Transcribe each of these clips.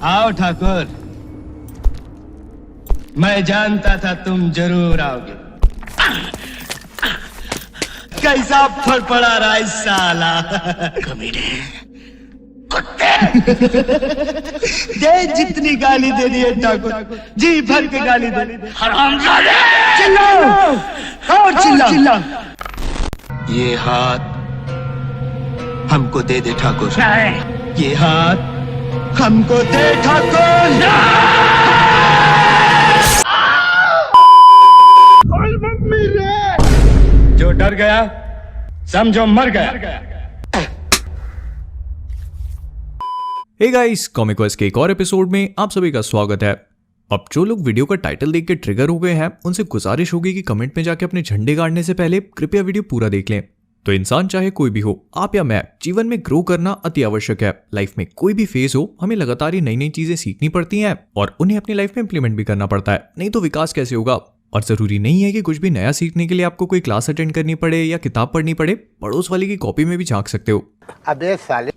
आओ ठाकुर, मैं जानता था तुम जरूर आओगे। कैसा फड़फड़ा रहा है साला। कमीने, कुत्ते। दे जितनी गाली दे दी है ठाकुर, जी भर के गाली दे। हरामजादे! चिल्लाओ और चिल्लाओ। ये हाथ हमको दे दे ठाकुर। ये हाथ हमको दे ठाकुर। मम्मी रे! जो डर गया समझो मर गया। हे गाइस, कॉमिक क्वेस्ट के एक और एपिसोड में आप सभी का स्वागत है। अब जो लोग वीडियो का टाइटल देख के ट्रिगर हो गए हैं, उनसे गुजारिश होगी कि कमेंट में जाके अपने झंडे गाड़ने से पहले कृपया वीडियो पूरा देख लें। तो इंसान चाहे कोई भी हो, आप या मैं, जीवन में ग्रो करना अति आवश्यक है। लाइफ में कोई भी फेज हो, हमें लगातार ही नई नई चीजें सीखनी पड़ती हैं और उन्हें अपनी लाइफ में इंप्लीमेंट भी करना पड़ता है, नहीं तो विकास कैसे होगा। और जरूरी नहीं है कि कुछ भी नया सीखने के लिए आपको कोई क्लास अटेंड करनी पड़े या किताब पढ़नी पड़े। पड़ोस वाले की कॉपी में भी झांक सकते हो। अबे साले,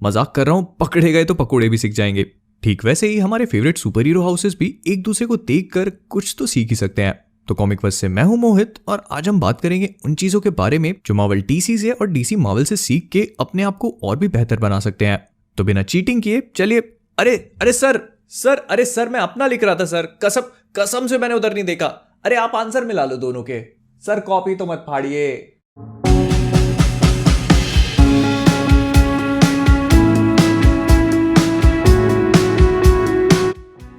मजाक कर रहा हूँ, पकड़े गए तो पकोड़े भी सीख जाएंगे। ठीक वैसे ही हमारे फेवरेट सुपर हीरो हाउसेस भी एक दूसरे को देखकर कुछ तो सीख ही सकते हैं। तो कॉमिक क्वेस्ट से मैं हूं मोहित और आज हम बात करेंगे उन चीजों के बारे में जो मार्वल डीसी से और डीसी मार्वल से सीख के अपने आप को और भी बेहतर बना सकते हैं। तो बिना चीटिंग किए चलिए। अरे सर मैं अपना लिख रहा था सर, कसम से मैंने उधर नहीं देखा। अरे आप आंसर मिला लो दोनों के। सर कॉपी तो मत फाड़िए।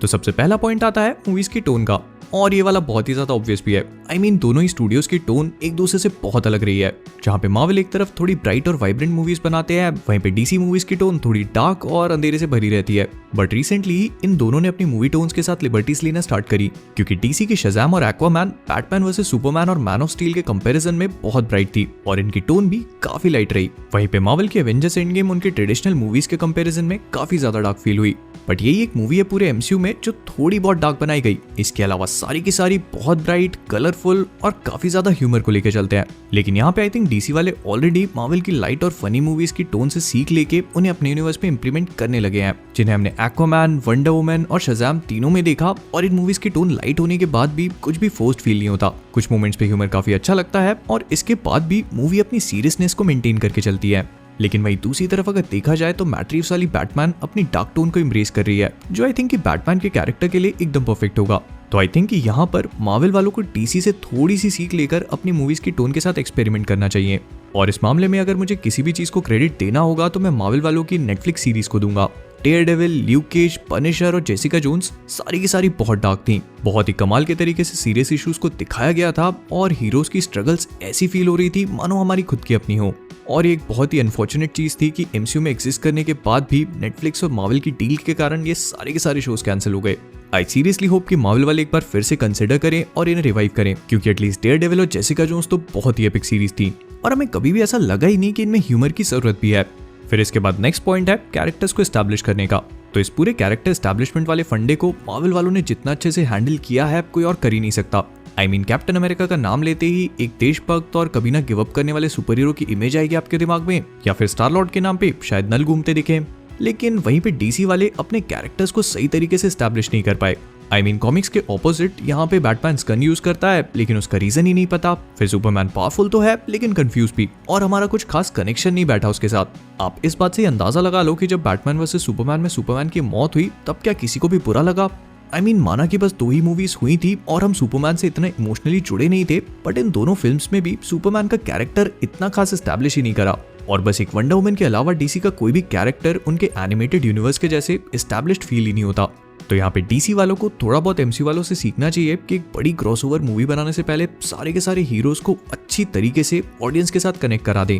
तो सबसे पहला पॉइंट आता है मूवीज की टोन का, और ये वाला बहुत ही ज्यादा ऑब्वियस भी है। I mean, दोनों ही स्टूडियोज की टोन एक दूसरे से बहुत अलग रही है। जहाँ पे मार्वल एक तरफ थोड़ी ब्राइट और वाइब्रेंट मूवीज बनाते हैं, वहीं पे डीसी मूवीज की टोन थोड़ी डार्क और अंधेरे से भरी रहती है। बट रिसेंटली इन दोनों ने अपनी मूवी टोन्स के साथ लिबर्टीज लेना स्टार्ट करी, क्योंकि डीसी की शज़ाम और एक्वामैन बैटमैन वर्सेस सुपरमैन और मैन ऑफ स्टील के कंपैरिजन में बहुत ब्राइट थी और इनकी टोन भी काफी लाइट रही। वहीं पे मार्वल की एवेंजर्स एंड गेम उनके ट्रेडिशनल मूवीज के कंपैरिजन में काफी ज्यादा डार्क फील हुई। बट यही एक मूवी है पूरे एमसीयू में जो थोड़ी बहुत डार्क बनाई गई। इसके अलावा सारी की सारी बहुत ब्राइट, कलरफुल और काफी ज्यादा ह्यूमर को लेके चलते हैं। लेकिन यहाँ पे आई थिंक डीसी वाले ऑलरेडी मार्वल की लाइट और फनी मूवीज की टोन से सीख लेके उन्हें अपने यूनिवर्स में इंप्लीमेंट करने लगे हैं, जिन्हें हमने एक्वामैन, वंडर वुमन और शज़ाम तीनों में देखा। और इन मूवीज की टोन लाइट होने के बाद भी कुछ भी फोर्स्ड फील नहीं होता। कुछ मोमेंट्स पे ह्यूमर काफी अच्छा लगता है और इसके बाद भी मूवी अपनी सीरियसनेस को मेंटेन करके चलती है। लेकिन वहीं दूसरी तरफ अगर देखा जाए तो मैट रीव्स वाली बैटमैन अपनी डार्क टोन को एम्ब्रेस कर रही है, जो आई थिंक कि बैटमैन के कैरेक्टर के लिए एकदम परफेक्ट होगा। तो आई थिंक कि यहाँ पर मार्वल वालों को डीसी से थोड़ी सी सीख लेकर अपनी मूवीज की टोन के साथ एक्सपेरिमेंट करना चाहिए। और इस मामले में अगर मुझे किसी भी चीज को क्रेडिट देना होगा तो मैं मार्वल वालों की नेटफ्लिक्स सीरीज को दूंगा। डेयरडेविल, ल्यूक केज, पनिशर और जेसिका जोन्स सारी की सारी बहुत डार्क थी। बहुत ही कमाल के तरीके से सीरियस इश्यूज को दिखाया गया था और हीरोज की स्ट्रगल्स ऐसी फील हो रही थी मानो हमारी खुद की अपनी हो। और एक बहुत ही अनफॉर्चुनेट चीज थी कि एमसीयू में एग्जिस्ट करने के बाद भी नेटफ्लिक्स और मार्वल की डील के कारण ये सारे के सारे शोज कैंसिल हो गए। आई सीरियसली होप कि मार्वल वाले एक बार फिर से कंसिडर करें और इन्हें रिवाइव करें, क्योंकि एटलीस्ट डेयरडेविल और जेसिका जोन्स तो बहुत ही एपिक सीरीज थी और हमें कभी भी ऐसा लगा ही नहीं कि इनमें ह्यूमर की जरूरत भी है। फिर इसके बाद नेक्स्ट पॉइंट है कैरेक्टर्स को एस्टैब्लिश करने का। तो इस पूरे कैरेक्टर एस्टैब्लिशमेंट वाले फंडे को मार्वल वालों ने जितना अच्छे से हैंडल किया है कोई और कर ही नहीं सकता। आई मीन, कैप्टन अमेरिका का नाम लेते ही एक देशभक्त और कभी ना गिव अप करने वाले सुपर हीरो की इमेज आएगी आपके दिमाग में, या फिर स्टार लॉर्ड के नाम पे शायद नल घूमते दिखे। लेकिन वहीं पे डीसी वाले अपने कैरेक्टर्स को सही तरीके से एस्टैब्लिश नहीं कर पाए। आई मीन, कॉमिक्स के ऑपोजिट यहाँ पे बैटमैन गन यूज करता है लेकिन उसका रीजन ही नहीं पता। फिर सुपरमैन पावरफुल तो है लेकिन कंफ्यूज भी, और हमारा कुछ खास कनेक्शन नहीं बैठा उसके साथ। आप इस बात से अंदाजा लगा लो कि जब बैटमैन वर्सेस सुपरमैन में सुपरमैन की मौत हुई तब क्या किसी को भी बुरा लगा? आई मीन, माना कि बस 2 ही मूवीज हुई थी और हम सुपरमैन से इतने इमोशनली जुड़े नहीं थे, बट इन दोनों फिल्म्स में भी सुपरमैन का कैरेक्टर इतना खास एस्टैब्लिश ही नहीं करा। और बस एक वंडर वुमन के अलावा डीसी का कोई भी कैरेक्टर उनके एनिमेटेड यूनिवर्स के जैसे एस्टैब्लिश्ड फील ही नहीं होता। तो यहाँ पे डीसी वालों को थोड़ा बहुत एमसी वालों से सीखना चाहिए कि एक बड़ी क्रॉसओवर मूवी बनाने से पहले सारे के सारे हीरोज को अच्छी तरीके से ऑडियंस के साथ कनेक्ट करा दें।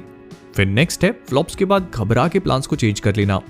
फिर नेक्स्ट है फ्लॉप्स के बाद घबरा के प्लान्स को चेंज कर लेना।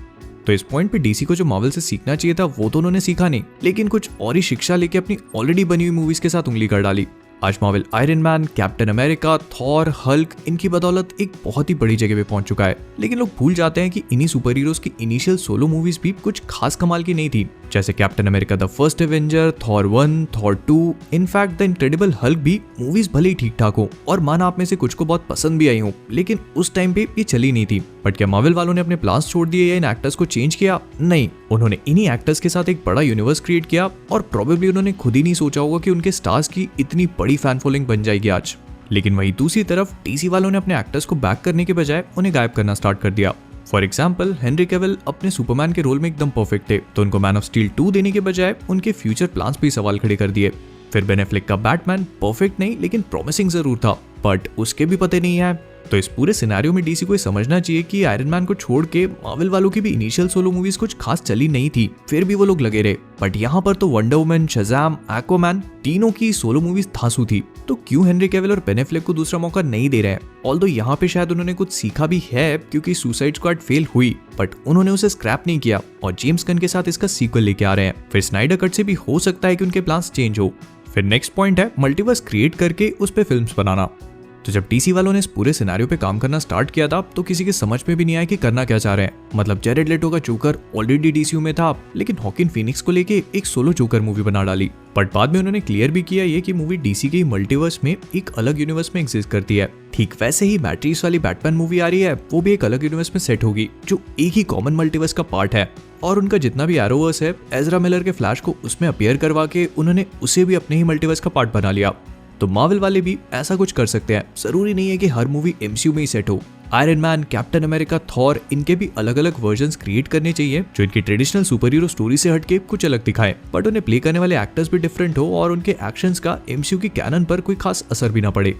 तो इस पॉइंट पे डीसी को जो मार्वल से सीखना चाहिए था वो तो उन्होंने सीखा नहीं, लेकिन कुछ और ही शिक्षा लेके अपनी ऑलरेडी बनी हुई मूवीज के साथ उंगली कर डाली। आज Marvel iron man, captain America, Thor, Hulk इनकी बदौलत एक बहुत ही बड़ी जगह पे पहुंच चुका है। लेकिन लोग भूल जाते हैं कि इन्हीं सुपर हीरोज की इनिशियल सोलो मूवीज भी कुछ खास कमाल की नहीं थी, जैसे captain America the first Avenger, Thor 1, Thor 2, in fact the incredible Hulk भी मूवीज भले ही ठीक ठाक हो और माना आप में से कुछ को बहुत पसंद भी आई हो, लेकिन उस टाइम पे ये चली नहीं थी। बट क्या मार्वल वालों ने अपने प्लान्स छोड़ दिए या इन एक्टर्स को चेंज किया? नहीं, उन्होंने इन्हीं एक्टर्स के साथ एक बड़ा यूनिवर्स क्रिएट किया और प्रोबेबली उन्होंने खुद ही नहीं सोचा होगा कि उनके स्टार्स की इतनी बड़ी फैन फॉलोइंग बन जाएगी आज। लेकिन वहीं दूसरी तरफ डीसी वालों ने अपने एक्टर्स को बैक करने के बजाय उन्हें गायब करना स्टार्ट कर दिया। फॉर एग्जाम्पल, हेनरी कैविल अपने सुपरमैन के रोल में एकदम परफेक्ट थे, तो उनको मैन ऑफ स्टील 2 देने के बजाय उनके फ्यूचर प्लान्स पे सवाल खड़े कर दिए। फिर बेन एफ्लेक का बैटमैन परफेक्ट नहीं लेकिन प्रॉमिसिंग जरूर था, बट उसके भी पते नहीं है। तो इस पूरे सिनेरियो में डीसी को समझना चाहिए कि आयरन मैन को छोड़ के मार्वल वालों की भी इनिशियल सोलो मूवीज कुछ खास चली नहीं थी, फिर भी वो लोग लगे रहे। बट यहाँ पर तो वंडर वुमन, शज़ाम, एक्वामैन तीनों की सोलो मूवीज धांसू थी, तो क्यों हेनरी कैविल और बेन एफ्लेक को दूसरा मौका नहीं दे रहे हैं? ऑल्दो यहाँ पे शायद उन्होंने कुछ सीखा भी है क्योंकि सुसाइड स्क्वाड फेल हुई, बट उन्होंने उसे स्क्रैप नहीं किया और जेम्स गन के साथ इसका सीक्वल लेके आ रहे हैं। फिर स्नाइडर कट से भी हो सकता है कि उनके प्लान्स चेंज हो। फिर नेक्स्ट पॉइंट है मल्टीवर्स क्रिएट करके उस पे फिल्म्स बनाना। तो जब डीसी वालों ने इस पूरे सिनेरियो पे काम करना स्टार्ट किया था तो किसी के समझ में भी नहीं आया कि करना क्या चाह रहे हैं। मतलब जेरेड लेटो का जोकर ऑलरेडी डीसीयू में था, लेकिन हॉकिन फीनिक्स को लेके एक सोलो जोकर मूवी बना डाली। बट बाद में उन्होंने क्लियर भी किया ये कि मूवी डीसी के मल्टीवर्स में एक अलग यूनिवर्स में एग्जिस्ट करती है। ठीक वैसे ही मैट्रिक्स वाली बैटमैन मूवी आ रही है, वो भी एक अलग यूनिवर्स में सेट होगी जो एक ही कॉमन मल्टीवर्स का पार्ट है। और उनका जितना भी एरोवर्स है, एजरा मिलर के फ्लैश को उसमें अपीयर करवा के उन्होंने उसे भी अपने ही मल्टीवर्स का पार्ट बना लिया। तो मार्वल वाले भी ऐसा कुछ कर सकते हैं, जरूरी नहीं है कि हर मूवी एमसीयू में ही सेट हो। Iron man, captain America, Thor, इनके भी अलग अलग वर्जन्स क्रिएट करने चाहिए जो इनकी ट्रेडिशनल सुपर हीरो स्टोरी से हटके कुछ अलग दिखाएं, बट उन्हें प्ले करने वाले एक्टर्स भी डिफरेंट हो और उनके एक्शंस का एमसीयू की कैनन पर कोई खास असर भी ना पड़े।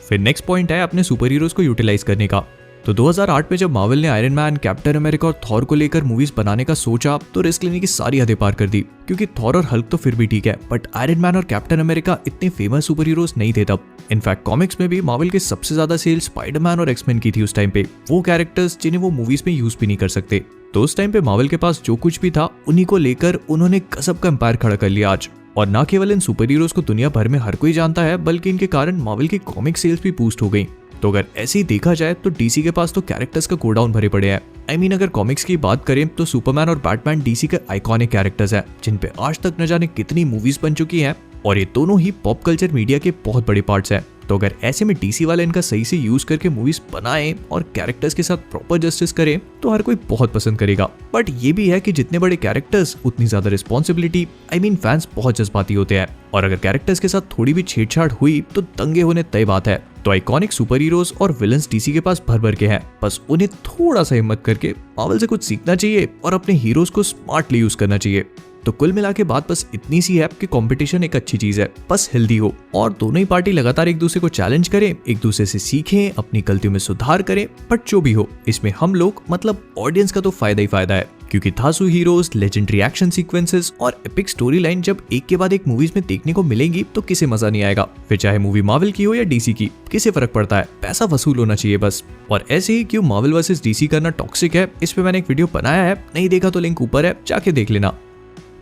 फिर नेक्स्ट पॉइंट है अपने सुपर हीरोज को यूटिलाइज करने का। तो 2008 में जब मार्वल ने आयरन मैन, कैप्टन अमेरिका और थॉर को लेकर मूवीज बनाने का सोचा तो रिस्क लेने की सारी हदें पार कर दी, क्योंकि थॉर और हल्क तो फिर भी ठीक है, बट आयरन मैन और कैप्टन अमेरिका इतने फेमस सुपर हीरोज नहीं थे तब। इनफैक्ट कॉमिक्स में भी मार्वल के सबसे ज्यादा सेल्स स्पाइडरमैन और एक्समैन की थी उस टाइम पे, वो कैरेक्टर्स जिन्हें वो मूवीज में यूज भी नहीं कर सकते। तो उस टाइम पे मार्वल के पास जो कुछ भी था उन्हीं को लेकर उन्होंने गजब का एम्पायर खड़ा कर लिया आज। और न केवल इन सुपर हीरोज को दुनिया भर में हर कोई जानता है, बल्कि इनके कारण मार्वल की कॉमिक सेल्स भी बूस्ट हो गई। तो अगर ऐसे ही देखा जाए तो डीसी के पास तो कैरेक्टर्स का गोडाउन भरे पड़े हैं। आई मीन अगर कॉमिक्स की बात करें तो सुपरमैन और बैटमैन डीसी के आइकॉनिक कैरेक्टर्स हैं, जिन पे आज तक न जाने कितनी मूवीज बन चुकी हैं, और ये दोनों ही पॉप कल्चर मीडिया के बहुत बड़े पार्ट्स हैं। तो अगर ऐसे में डीसी वाले इनका सही से यूज करके मूवीज बनाएं और कैरेक्टर्स के साथ प्रॉपर जस्टिस करें तो हर कोई बहुत पसंद करेगा। बट ये भी है कि जितने बड़े कैरेक्टर्स उतनी ज्यादा रिस्पॉन्सिबिलिटी। आई मीन फैंस बहुत जज्बाती होते हैं, और अगर कैरेक्टर्स के साथ थोड़ी भी छेड़छाड़ हुई तो दंगे होने तय बात है। तो आइकॉनिक सुपर हीरोज और विलन्स डीसी के पास भर भर के हैं, बस उन्हें थोड़ा सा हिम्मत करके मार्वल से कुछ सीखना चाहिए और अपने हीरोज को स्मार्टली यूज करना चाहिए। तो कुल मिला के बात बस इतनी सी है कि कंपटीशन एक अच्छी चीज है, बस हेल्दी हो और दोनों ही पार्टी लगातार एक दूसरे को चैलेंज करें, एक दूसरे से सीखें, अपनी गलतियों में सुधार करें। बट जो भी हो, इसमें हम लोग मतलब ऑडियंस का तो फायदा ही फायदा है, क्योंकि धांसू हीरोज, लेजेंडरी एक्शन सीक्वेंसेस और एपिक स्टोरी लाइन जब एक के बाद एक मूवीज में देखने को मिलेंगी तो किसे मजा नहीं आएगा। फिर चाहे मूवी मार्वल की हो या डीसी की, किसे फर्क पड़ता है, पैसा वसूल होना चाहिए बस। और ऐसे ही क्यों मार्वल वर्सेस डीसी करना टॉक्सिक है, इस पे मैंने एक वीडियो बनाया है, नहीं देखा तो लिंक ऊपर है, जाके देख लेना।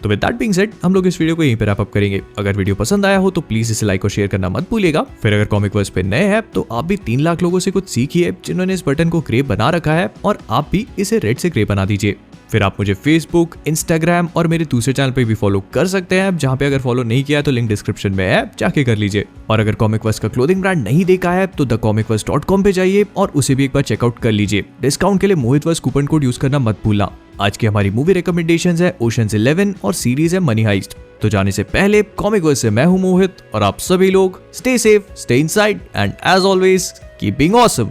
तो विद दैट बीइंग सेड, हम लोग इस वीडियो को यहीं पे रैप अप करेंगे। अगर वीडियो पसंद आया हो तो प्लीज इसे लाइक और शेयर करना मत भूलिएगा। फिर अगर कॉमिक वर्स पे नए हैं तो आप भी 3 लाख लोगों से कुछ सीखिए जिन्होंने इस बटन को ग्रे बना रखा है, और आप भी इसे रेड से ग्रे बना दीजिए। फिर आप मुझे फेसबुक, इंस्टाग्राम और मेरे दूसरे चैनल पे भी फॉलो कर सकते हैं, जहां पे अगर फॉलो नहीं किया है तो लिंक डिस्क्रिप्शन में है, जाके कर लीजिए। और अगर कॉमिक वर्स का क्लोथिंग ब्रांड नहीं देखा है तो thecomicverse.com पे जाइए और उसे भी एक बार चेकआउट कर लीजिए। डिस्काउंट के लिए मोहित वर्स कूपन कोड यूज करना मत भूलना। आज की हमारी मूवी रिकमेंडेशंस है ओशंस 11 और सीरीज है मनी हाइस्ट। तो जाने से पहले कॉमिक वर्स से मैं हूं मोहित, और आप सभी लोग stay safe, stay inside, and as always keep being awesome.